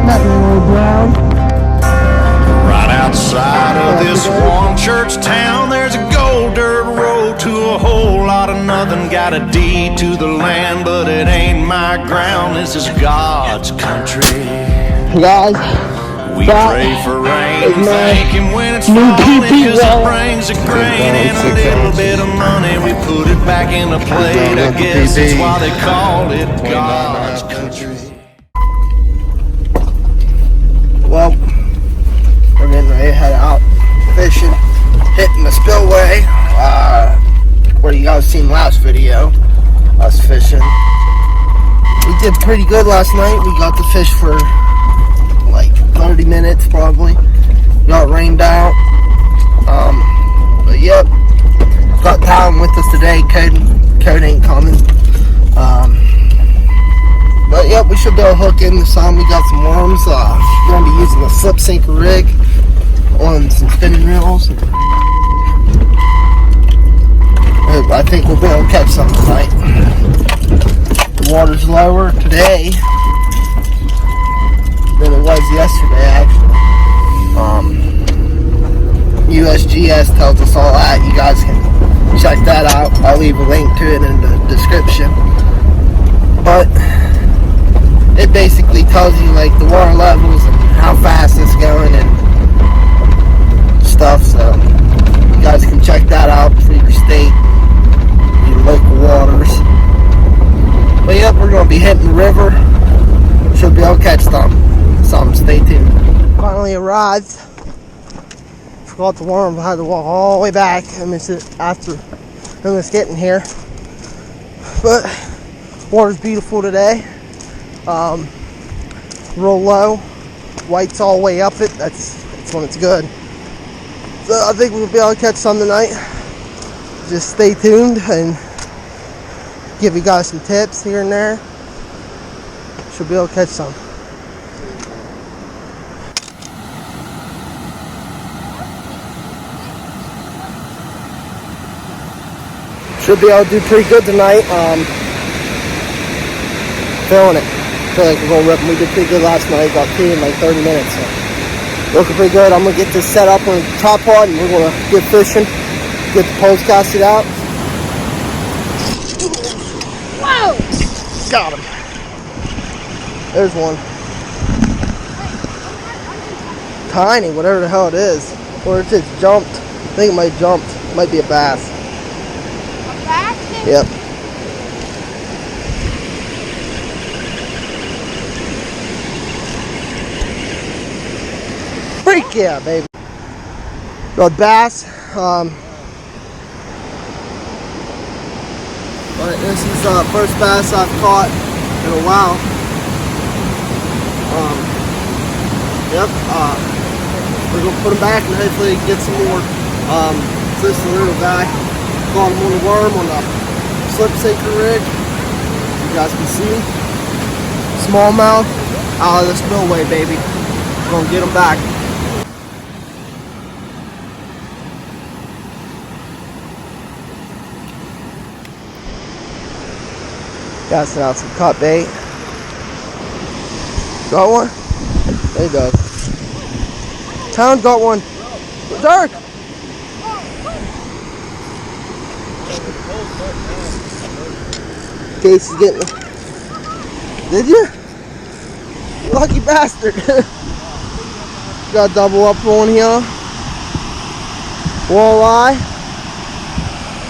nothing really brown. Right outside of this one church town, there's a gold dirt road to a whole lot of nothing. Got a deed to the land, but it ain't my ground. This is God's country. Hey guys, we pray for rain, thank Him when it's falling, cause it brings a grain and a little bit of money. We put it back in the plate. I guess that's why they call it God's country. well, we're getting ready to head out fishing, hitting the Spillway, where you guys seen last video, us fishing. We did pretty good last night. We got to fish for like 30 minutes probably. Got rained out. But yep, got Talon with us today. Code ain't coming. But yep, we should be able to hook in some. We got some worms. We're gonna be using a slip sinker rig on some spinning reels. I think we'll be able to catch some tonight. The water's lower today than it was yesterday, actually. USGS tells us all that. You guys can check that out. I'll leave a link to it in the description. But it basically tells you like the water levels and how fast it's going and stuff. So you guys can check that out for your state, your local waters. But yep, we're going to be hitting the river. Should be able to catch some. Stay tuned. Finally arrived. Forgot the worm. I had to walk all the way back. I missed it after almost getting here. But water's beautiful today. Real low. White's all the way up it. That's when it's good. So I think we'll be able to catch some tonight. Just stay tuned and give you guys some tips here and there. Should be able to catch some. Should be able to do pretty good tonight. Feeling it. Feel like we're gonna rip them. We did pretty good last night. Got 2 in like 30 minutes. So looking pretty good. I'm gonna get this set up on a tripod and we're gonna get fishing. Get the poles casted out. Whoa! Got him. There's one. Tiny, whatever the hell it is. Or it just jumped. I think it might have jumped. It might be a bass. A bass? Yep. Freak yeah, baby. Got bass. But this is the first bass I've caught in a while. Yep. We're gonna put them back and hopefully get some more. This is the little guy. Caught him on the worm on the slip sinker rig. You guys can see. Smallmouth out of the Spillway, baby. We're gonna get them back. Casting out some cut bait. Got one? There you go. Town got one. Dark. Case is getting it. Did you? Lucky bastard. Got double up on here. Walleye.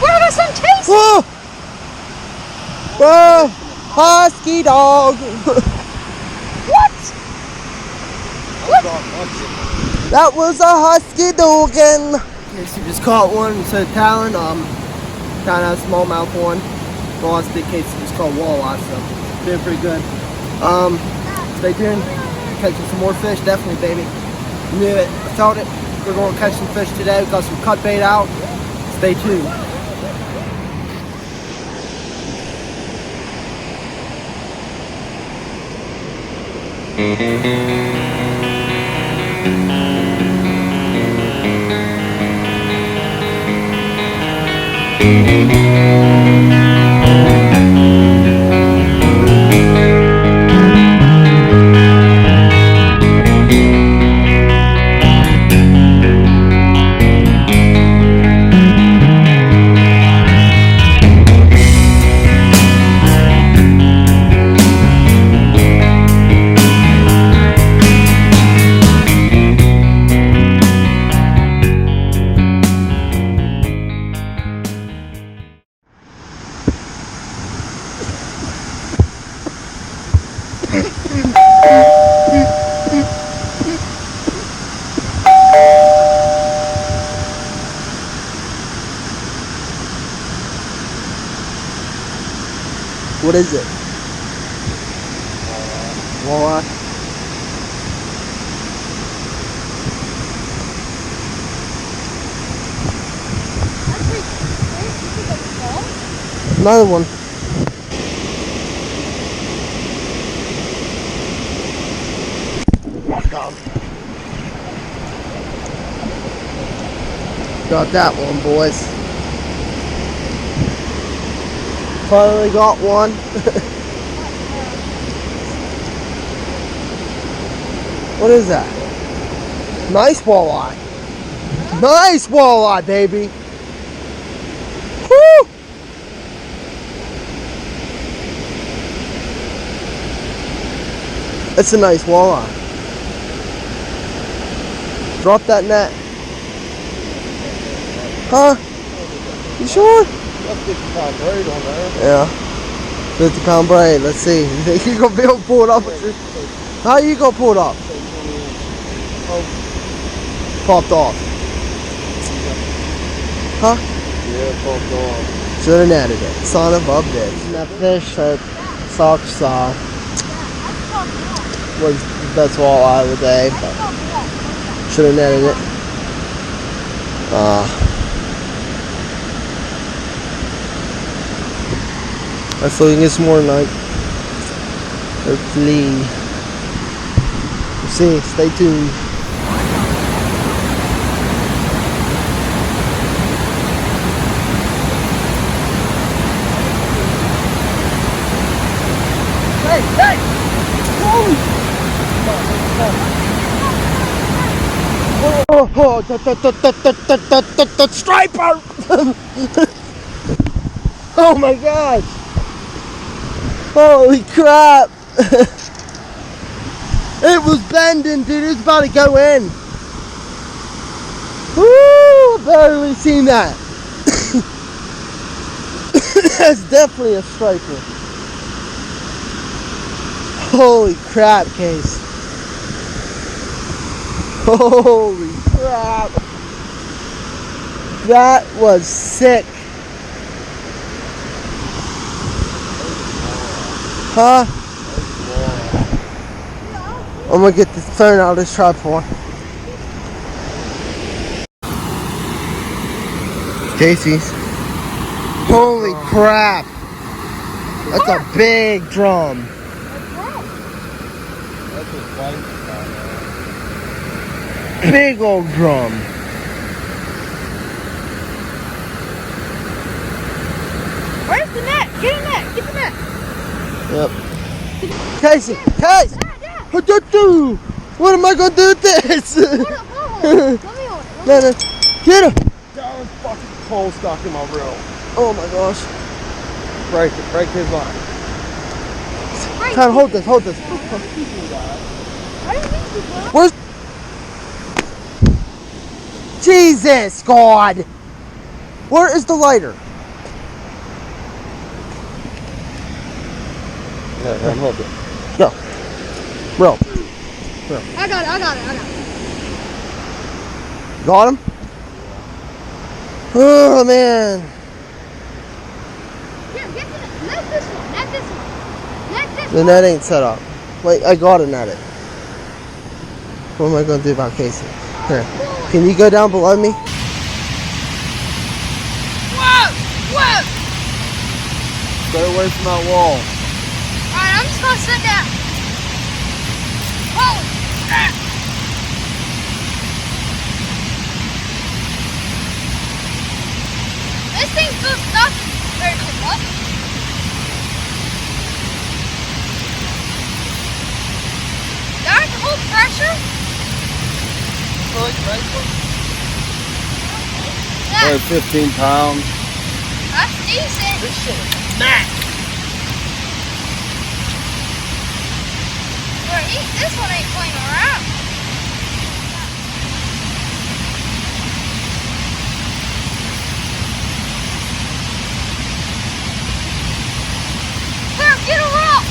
Where are some taste? Whoa! Whoa! Husky dog! What? That was a husky doggin. Casey just caught one and said Talon. Kind of a smallmouth one. The last big Casey just caught walleye, so doing pretty good. Stay tuned. Catching some more fish, definitely, baby. Knew it. I felt it. We're going to catch some fish today. We got some cut bait out. Stay tuned. What is it? Walleye. Another one. Got that one, boys. Finally got one. What is that? Nice walleye. Nice walleye, baby. Woo! That's a nice walleye. Drop that net. Huh? You sure? 50-pound braid on there. Yeah. 50-pound braid. Let's see. You think you're gonna be able to pull it up? How you gonna pull it up? Popped off. Huh? Yeah, popped off. Should have netted it. Son of a bitch. That fish that Fox saw was the best walleye of the day, but should have netted it. Hopefully we can get some more tonight. Hopefully. We'll see. Stay tuned. Hey! Hey! Whoa! Oh, the striper! Oh my gosh! Holy crap! It was bending, dude. It was about to go in. Woo! I barely seen that. That's definitely a striper. Holy crap, Case. Holy crap. That was sick. Huh? I'm gonna get this phone out of this tripod. Casey's. Holy crap. That's a big drum. Big old drum. Where's the net? Get a net. Get the net. Yep. Casey! Casey! What am I gonna do with this? Hold it. Let me hold it. No, no. Get him! That was fucking pole stuck in my reel. Oh my gosh. Break it. Break his line. Kind of hold this. I didn't mean to, bro. Where's... Jesus, God! Where is the lighter? Yeah, hold it. Go. Bro. I got it. Got him? Oh, man. Here, get the net. Net this one. Net this one. Net this The one. net ain't set up. Wait, I got it at it. What am I going to do about Casey? Here. Can you go down below me? Whoa! Stay away from that wall. Alright, I'm just gonna sit down. Holy crap! This thing's booked up. Ready to come up. Do I have to hold pressure? Yeah, 15 pounds. that's decent. This shit is max. This one ain't playing around. Here, get a rock.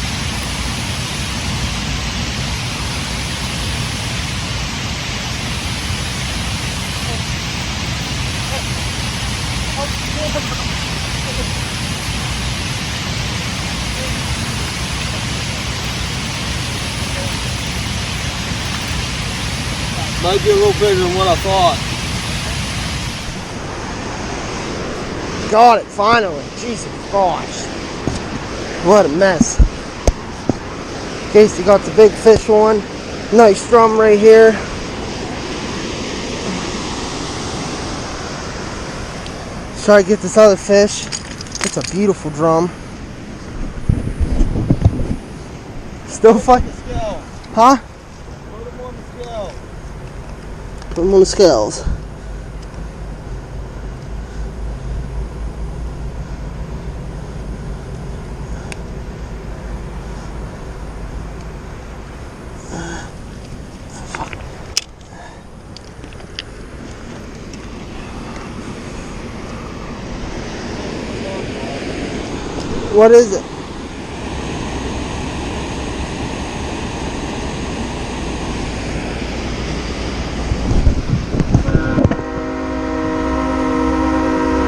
Might be a little bigger than what I thought. Got it, finally. Jesus gosh. What a mess. Casey got the big fish one. Nice drum right here. Let's try to get this other fish. It's a beautiful drum. Still fighting. Huh? Put them on the scale. Put them on the scales. What is it?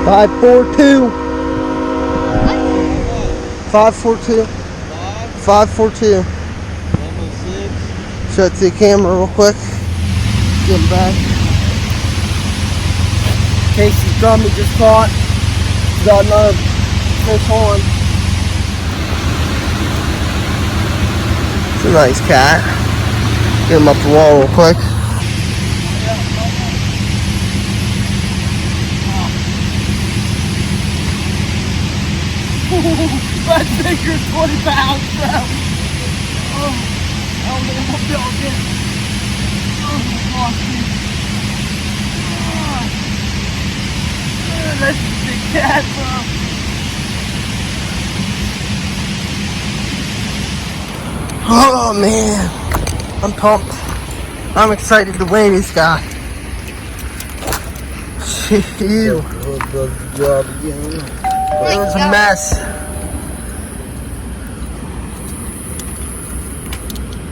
Five, 4, 2. 5, 4, 2. 5, 4, 2. Shut the camera real quick. Get him back. Casey's drum he just caught. Got another fish on. It's a nice cat. Get him up the wall real quick. That's bigger, 20 pounds, bro. Oh, I don't think I'm gonna be able to get it. Oh my gosh, dude. Oh, that's a big cat, bro. Oh man, I'm pumped. I'm excited to weigh this guy. Ew. It was a mess.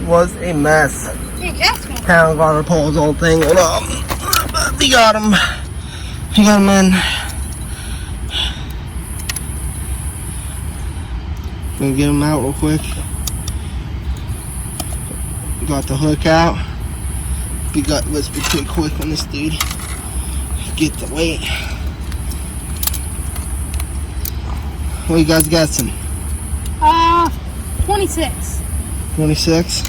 It was a mess. Hey, Jasper. Pound got to pull his whole thing up. But we got him. We got him in. Gonna get him out real quick. Got the hook out. Let's be quick on this dude. Get the weight. What you guys guessing? 26. 26?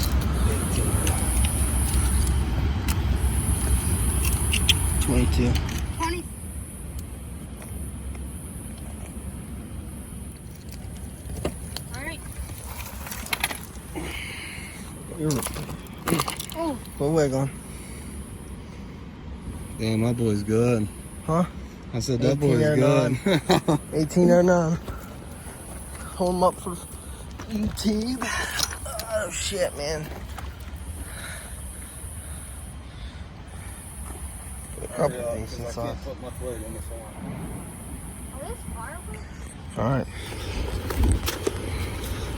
22. 20. Alright. Oh. What weight on? Damn, that boy's good. Huh? I said that boy's 1809. good. 1809. Hold him up for YouTube. Oh shit, man. A couple things I inside. can't put much weight on this one. Are those fireworks? Alright.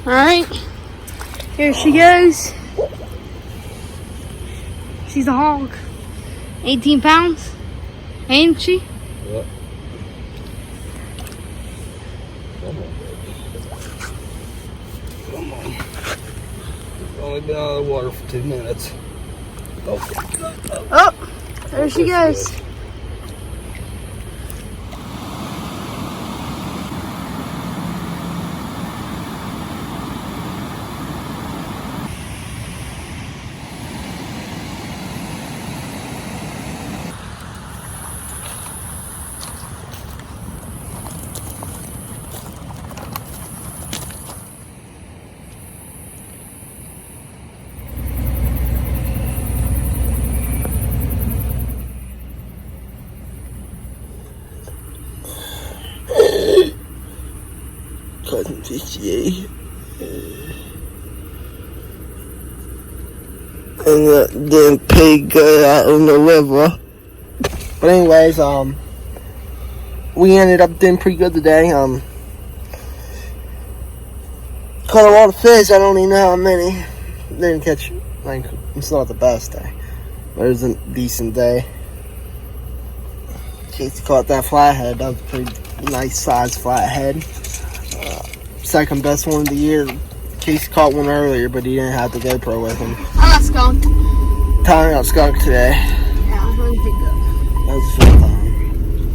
Alright. Here she goes. She's a hog. 18 pounds. Ain't she? Yep. Come on, baby. Come on. We've only been out of the water for 2 minutes. Oh, there she goes. Cousin GTA. And that damn pig got out in the river. But anyways, we ended up doing pretty good today. Caught a lot of fish. I don't even know how many. Didn't catch, like, it's not the best day, but it was a decent day. Casey caught that flathead. That was a pretty nice size flathead. Second best one of the year. Casey caught one earlier, but he didn't have the GoPro with him. Oh, that's gone. time out skunk today. Yeah, I'm going to pick up. That was a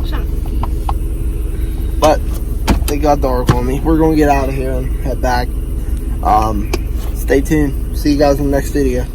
fun time. But they got dark on me. We're gonna get out of here and head back. Stay tuned. See you guys in the next video.